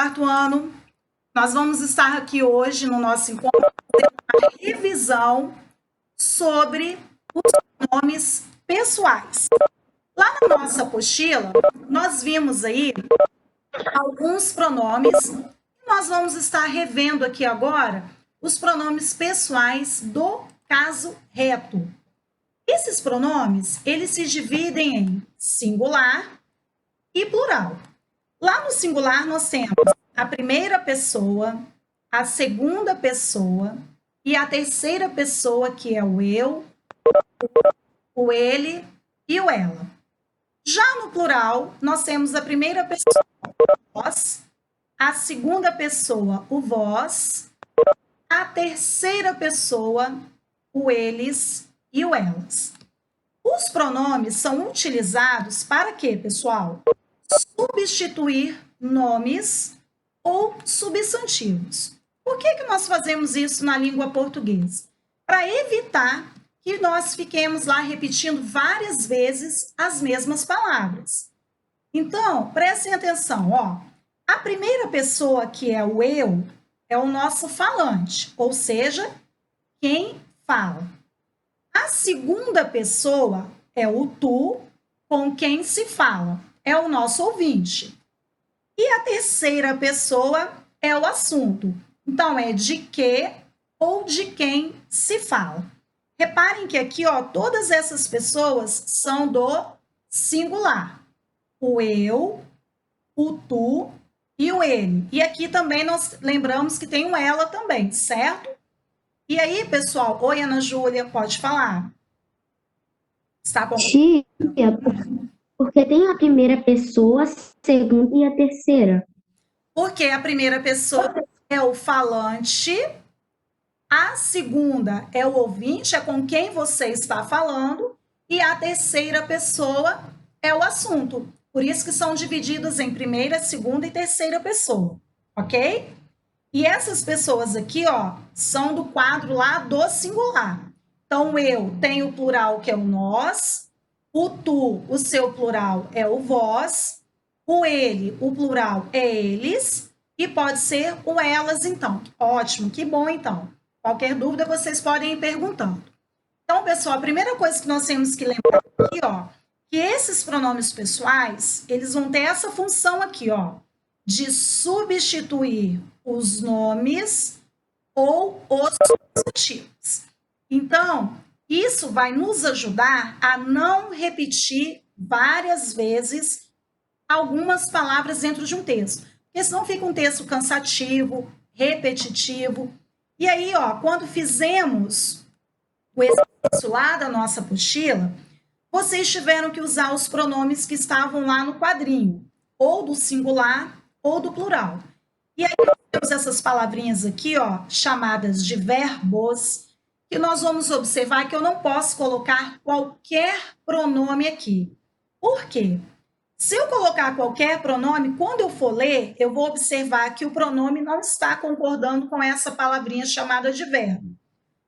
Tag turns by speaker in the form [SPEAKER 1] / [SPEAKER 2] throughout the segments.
[SPEAKER 1] quarto ano. Nós vamos estar aqui hoje no nosso encontro fazendo uma revisão sobre os pronomes pessoais. Lá na nossa apostila, nós vimos aí alguns pronomes e nós vamos estar revendo aqui agora os pronomes pessoais do caso reto. Esses pronomes, eles se dividem em singular e plural. Lá no singular, nós temos a primeira pessoa, a segunda pessoa e a terceira pessoa, que é o eu, o ele e o ela. Já no plural, nós temos a primeira pessoa, o vós, a segunda pessoa, o vós, a terceira pessoa, o eles e o elas. Os pronomes são utilizados para quê, pessoal? Substituir nomes ou substantivos. Por que nós fazemos isso na língua portuguesa? Para evitar que nós fiquemos lá repetindo várias vezes as mesmas palavras. Então, prestem atenção, ó. A primeira pessoa, que é o eu, é o nosso falante, ou seja, quem fala. A segunda pessoa é o tu, com quem se fala, é o nosso ouvinte. E a terceira pessoa é o assunto. Então, é de que ou de quem se fala. Reparem que aqui, ó, todas essas pessoas são do singular. O eu, o tu e o ele. E aqui também nós lembramos que tem o ela também, certo? E aí, pessoal, oi, Ana Júlia, pode falar. Está com...
[SPEAKER 2] Tia, porque tem a primeira pessoa, a segunda e a terceira.
[SPEAKER 1] Porque a primeira pessoa é o falante, a segunda é o ouvinte, é com quem você está falando, e a terceira pessoa é o assunto. Por isso que são divididos em primeira, segunda e terceira pessoa, ok? E essas pessoas aqui, ó, são do quadro lá do singular. Então, eu tenho o plural, que é o nós, o tu, o seu plural é o vós, o ele, o plural é eles, e pode ser o elas, então. Ótimo, que bom, então. Qualquer dúvida, vocês podem ir perguntando. Então, pessoal, a primeira coisa que nós temos que lembrar aqui, ó, que esses pronomes pessoais, eles vão ter essa função aqui, ó, de substituir os nomes ou os substantivos. Então, isso vai nos ajudar a não repetir várias vezes algumas palavras dentro de um texto, porque senão fica um texto cansativo, repetitivo. E aí, ó, quando fizemos o exercício lá da nossa apostila, vocês tiveram que usar os pronomes que estavam lá no quadrinho, ou do singular ou do plural. E aí nós temos essas palavrinhas aqui, ó, chamadas de verbos, que nós vamos observar que eu não posso colocar qualquer pronome aqui. Por quê? Se eu colocar qualquer pronome, quando eu for ler, eu vou observar que o pronome não está concordando com essa palavrinha chamada de verbo.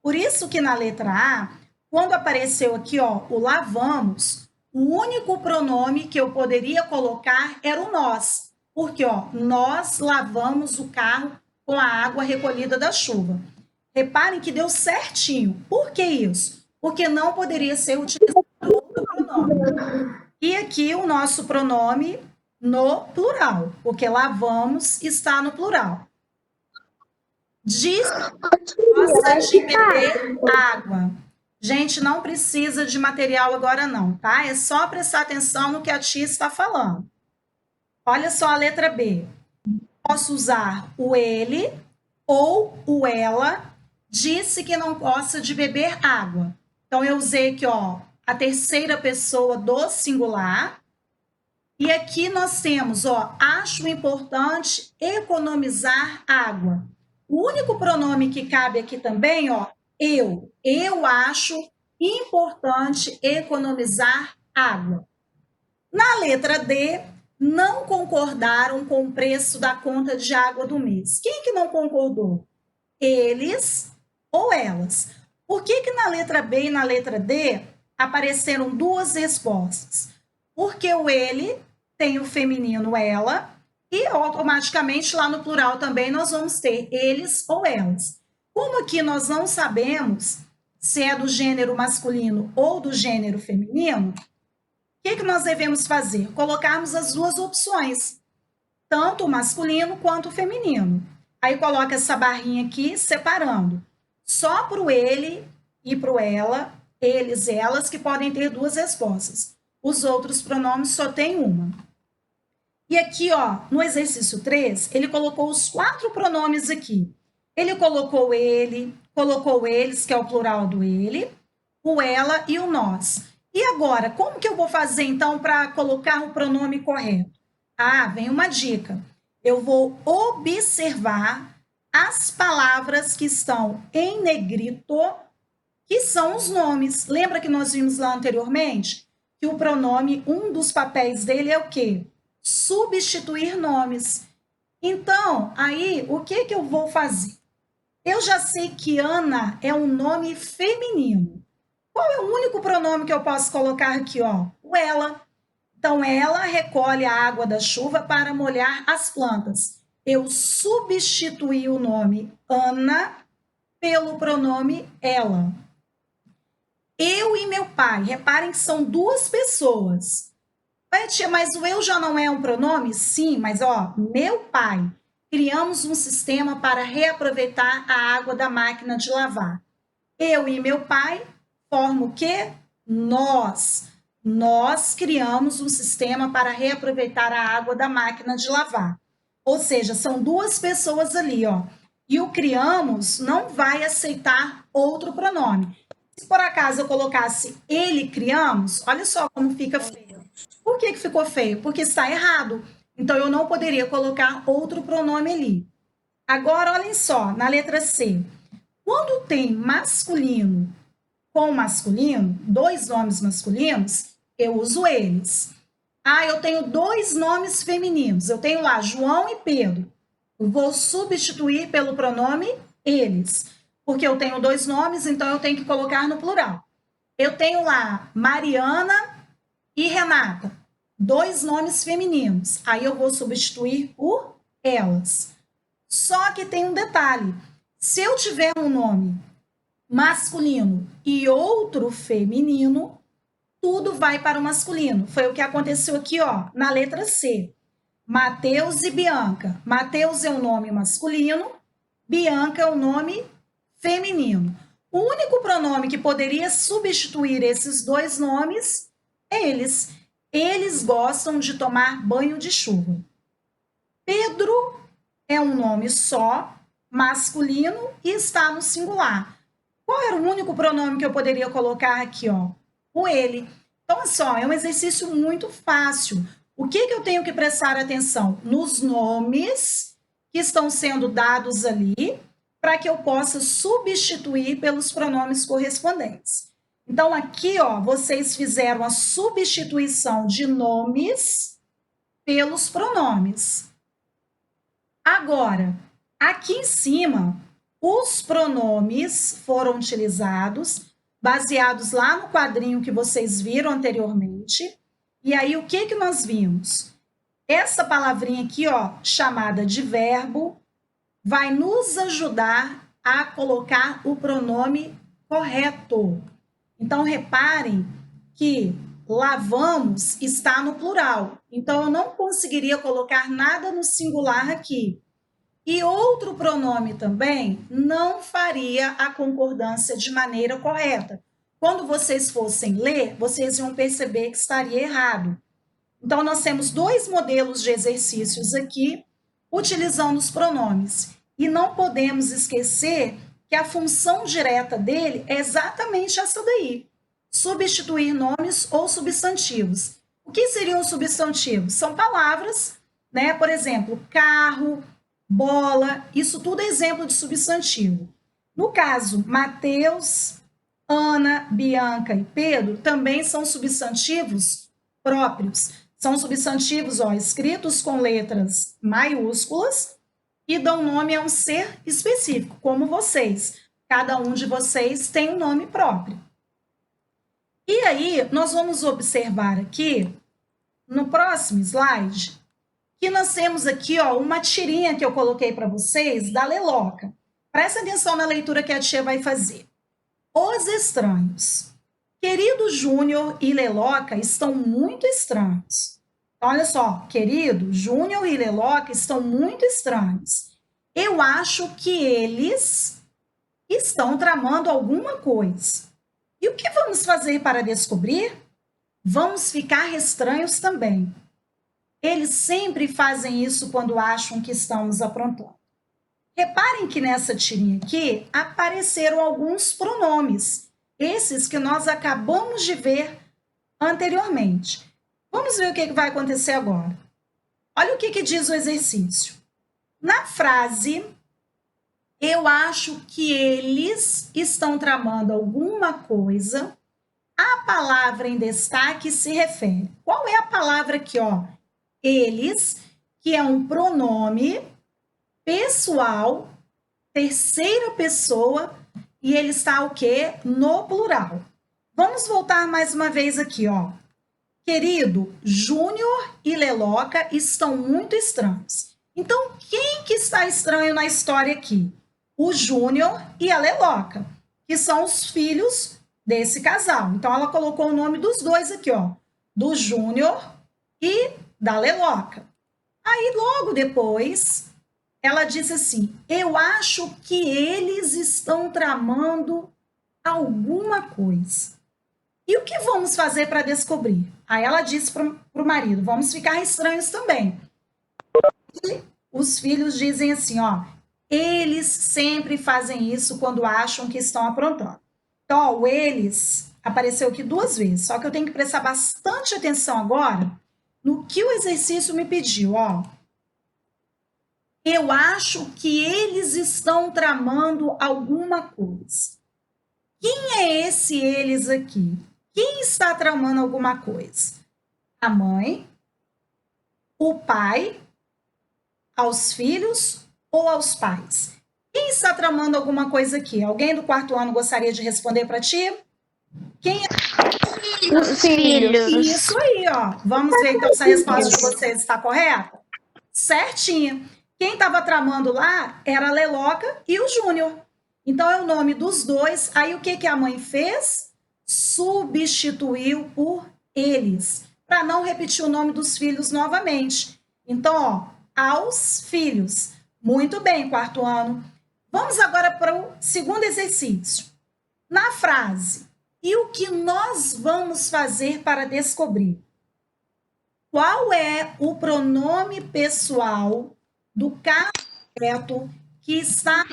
[SPEAKER 1] Por isso que na letra A, quando apareceu aqui, ó, o lavamos, o único pronome que eu poderia colocar era o nós. Porque, ó, nós lavamos o carro com a água recolhida da chuva. Reparem que deu certinho. Por que isso? Porque não poderia ser utilizado outro pronome. E aqui o nosso pronome no plural, porque lavamos está no plural. Diz gosta de beber água. Gente, não precisa de material agora não, tá? É só prestar atenção no que a tia está falando. Olha só a letra B. Posso usar o ele ou o ela. Disse que não gosta de beber água. Então, eu usei aqui, ó, a terceira pessoa do singular. E aqui nós temos, ó, acho importante economizar água. O único pronome que cabe aqui também, ó, eu. Eu acho importante economizar água. Na letra D, não concordaram com o preço da conta de água do mês. Quem que não concordou? Eles ou elas. Por que na letra B e na letra D apareceram duas respostas? Porque o ele tem o feminino ela E automaticamente lá no plural também nós vamos ter eles ou elas. Como aqui nós não sabemos se é do gênero masculino ou do gênero feminino, o que nós devemos fazer? Colocarmos as duas opções, tanto o masculino quanto o feminino. Aí coloca essa barrinha aqui separando. Só para o ele e para o ela, eles, elas, que podem ter duas respostas. Os outros pronomes só tem uma. E aqui, ó, no exercício 3, ele colocou os 4 pronomes aqui. Ele colocou ele, colocou eles, que é o plural do ele, o ela e o nós. E agora, como que eu vou fazer, então, para colocar o pronome correto? Ah, vem uma dica. Eu vou observar as palavras que estão em negrito, que são os nomes. Lembra que nós vimos lá anteriormente? Que o pronome, um dos papéis dele é o quê? Substituir nomes. Então, aí, o que eu vou fazer? Eu já sei que Ana é um nome feminino. Qual é o único pronome que eu posso colocar aqui, ó? O ela. Então, ela recolhe a água da chuva para molhar as plantas. Eu substituí o nome Ana pelo pronome ela. Eu e meu pai, reparem que são duas pessoas. Mas o eu já não é um pronome? Sim, mas ó, meu pai. Criamos um sistema para reaproveitar a água da máquina de lavar. Eu e meu pai formam o quê? Nós. Nós criamos um sistema para reaproveitar a água da máquina de lavar. Ou seja, são duas pessoas ali, ó. E o criamos não vai aceitar outro pronome. Se por acaso eu colocasse ele criamos, olha só como fica feio. Por que ficou feio? Porque está errado. Então, eu não poderia colocar outro pronome ali. Agora, olhem só, na letra C. Quando tem masculino com masculino, dois nomes masculinos, eu uso eles. Ah, eu tenho dois nomes femininos. Eu tenho lá João e Pedro. Eu vou substituir pelo pronome eles. Porque eu tenho dois nomes, então eu tenho que colocar no plural. Eu tenho lá Mariana e Renata, dois nomes femininos. Aí eu vou substituir por elas. Só que tem um detalhe. Se eu tiver um nome masculino e outro feminino, tudo vai para o masculino. Foi o que aconteceu aqui, ó, na letra C. Mateus e Bianca. Mateus é um nome masculino, Bianca é um nome feminino. O único pronome que poderia substituir esses dois nomes é eles. Eles gostam de tomar banho de chuva. Pedro é um nome só, masculino, e está no singular. Qual era o único pronome que eu poderia colocar aqui, ó? O ele. Então, só, é um exercício muito fácil. O que eu tenho que prestar atenção? Nos nomes que estão sendo dados ali, para que eu possa substituir pelos pronomes correspondentes. Então, aqui, ó, vocês fizeram a substituição de nomes pelos pronomes. Agora, aqui em cima, os pronomes foram utilizados, baseados lá no quadrinho que vocês viram anteriormente. E aí, o que nós vimos? Essa palavrinha aqui, ó, chamada de verbo, vai nos ajudar a colocar o pronome correto. Então, reparem que lavamos está no plural. Então, eu não conseguiria colocar nada no singular aqui. E outro pronome também não faria a concordância de maneira correta. Quando vocês fossem ler, vocês iam perceber que estaria errado. Então, nós temos dois modelos de exercícios aqui, utilizando os pronomes. E não podemos esquecer que a função direta dele é exatamente essa daí: substituir nomes ou substantivos. O que seriam substantivos? São palavras, né? Por exemplo, carro, bola, isso tudo é exemplo de substantivo. No caso, Mateus, Ana, Bianca e Pedro também são substantivos próprios. São substantivos, ó, escritos com letras maiúsculas e dão nome a um ser específico, como vocês. Cada um de vocês tem um nome próprio. E aí, nós vamos observar aqui, no próximo slide, que nós temos aqui, ó, uma tirinha que eu coloquei para vocês da Leloca. Presta atenção na leitura que a tia vai fazer. Os estranhos. Querido Júnior e Leloca estão muito estranhos. Então, olha só, querido, Júnior e Leloca estão muito estranhos. Eu acho que eles estão tramando alguma coisa. E o que vamos fazer para descobrir? Vamos ficar estranhos também. Eles sempre fazem isso quando acham que estamos aprontando. Reparem que nessa tirinha aqui apareceram alguns pronomes, esses que nós acabamos de ver anteriormente. Vamos ver o que vai acontecer agora. Olha o que diz o exercício. Na frase, eu acho que eles estão tramando alguma coisa, a palavra em destaque se refere. Qual é a palavra aqui, ó? Eles, que é um pronome pessoal, terceira pessoa, e ele está o quê? No plural. Vamos voltar mais uma vez aqui, ó. Querido, Júnior e Leloca estão muito estranhos. Então, quem que está estranho na história aqui? O Júnior e a Leloca, que são os filhos desse casal. Então, ela colocou o nome dos dois aqui, ó. Do Júnior e da Leloca. Aí, logo depois, ela disse assim, eu acho que eles estão tramando alguma coisa. E o que vamos fazer para descobrir? Aí ela disse para o marido, vamos ficar estranhos também. E os filhos dizem assim, ó, eles sempre fazem isso quando acham que estão aprontando. Então, ó, o eles apareceu aqui 2 vezes, só que eu tenho que prestar bastante atenção agora no que o exercício me pediu, ó. Eu acho que eles estão tramando alguma coisa. Quem é esse eles aqui? Quem está tramando alguma coisa? A mãe, o pai, aos filhos ou aos pais? Quem está tramando alguma coisa aqui? Alguém do 4º ano gostaria de responder para ti? Quem é?
[SPEAKER 3] Os filhos.
[SPEAKER 1] Isso aí, ó. Vamos ver então se a resposta de vocês está correta? Certinho. Quem estava tramando lá era a Leloca e o Júnior. Então, é o nome dos dois. Aí, o que a mãe fez? Substituiu por eles, para não repetir o nome dos filhos novamente. Então, ó, aos filhos. Muito bem, 4º ano. Vamos agora para o segundo exercício. Na frase, e o que nós vamos fazer para descobrir? Qual é o pronome pessoal do caso correto que está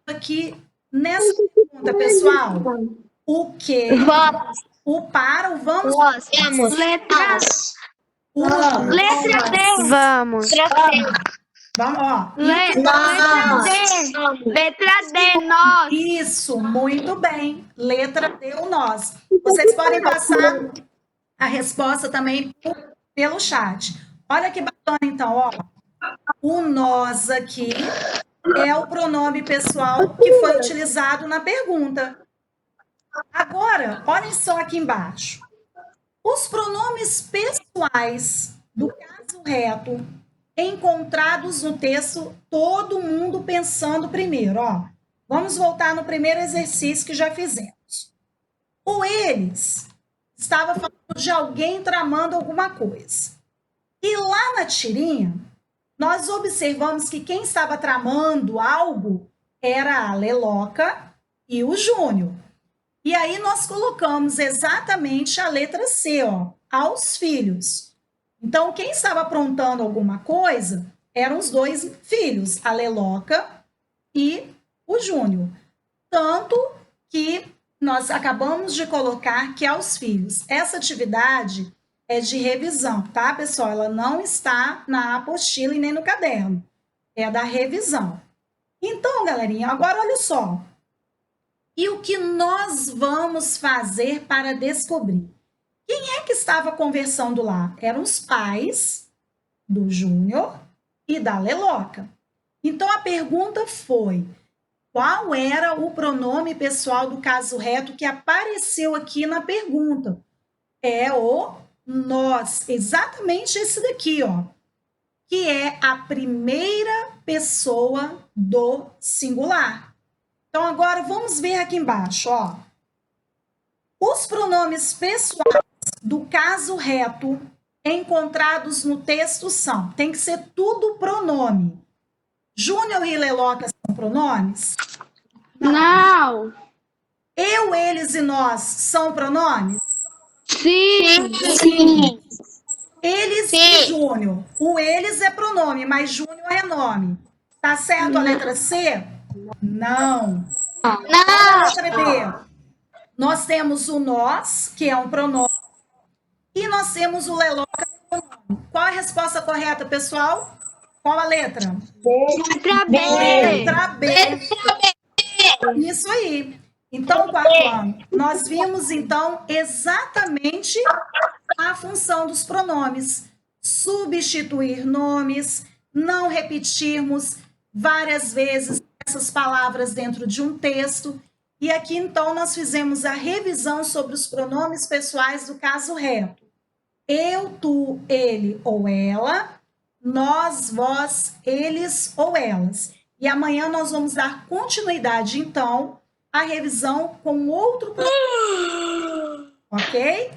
[SPEAKER 1] aqui nessa pergunta, pessoal? O que?
[SPEAKER 3] Vamos.
[SPEAKER 1] O para, o vamos?
[SPEAKER 3] Vamos.
[SPEAKER 4] Letras.
[SPEAKER 3] Letra D. Vamos.
[SPEAKER 1] Vamos, ó.
[SPEAKER 3] Letra D. Letra D, nós.
[SPEAKER 1] Isso, muito bem. Letra D, o nós. Vocês podem passar a resposta também pelo chat. Olha que bacana, então, ó. O nós aqui é o pronome pessoal que foi utilizado na pergunta. Agora, olhem só aqui embaixo. Os pronomes pessoais do caso reto encontrados no texto, todo mundo pensando primeiro, ó. Vamos voltar no primeiro exercício que já fizemos. O eles estava falando de alguém tramando alguma coisa. E lá na tirinha, nós observamos que quem estava tramando algo era a Leloca e o Júnior. E aí nós colocamos exatamente a letra C, ó, aos filhos. Então, quem estava aprontando alguma coisa eram os 2 filhos, a Leloca e o Júnior. Tanto que nós acabamos de colocar que aos filhos. Essa atividade é de revisão, tá, pessoal? Ela não está na apostila e nem no caderno. É da revisão. Então, galerinha, agora olha só. E o que nós vamos fazer para descobrir? Quem é que estava conversando lá? Eram os pais do Júnior e da Leloca. Então, a pergunta foi, qual era o pronome pessoal do caso reto que apareceu aqui na pergunta? É o nós, exatamente esse daqui, ó. que é a primeira pessoa do singular. Então, agora vamos ver aqui embaixo, ó. Os pronomes pessoais do caso reto encontrados no texto são, tem que ser tudo pronome. Júnior e Leloca são pronomes?
[SPEAKER 3] Não.
[SPEAKER 1] Eu, eles e nós são pronomes?
[SPEAKER 3] Sim.
[SPEAKER 1] Eles e Júnior. O eles é pronome, mas Júnior é nome. Tá certo a letra C? Não.
[SPEAKER 3] Não.
[SPEAKER 1] Letra B. Nós temos o nós, que é um pronome, e nós temos o Leloca, que é um pronome. Qual a resposta correta, pessoal? Qual a letra?
[SPEAKER 3] Letra B.
[SPEAKER 1] Letra B. Isso aí. Então, quarto ano, nós vimos, então, exatamente a função dos pronomes. Substituir nomes, não repetirmos várias vezes essas palavras dentro de um texto. E aqui, então, nós fizemos a revisão sobre os pronomes pessoais do caso reto. Eu, tu, ele ou ela, nós, vós, eles ou elas. E amanhã nós vamos dar continuidade, então, à revisão com outro pronome. Ok?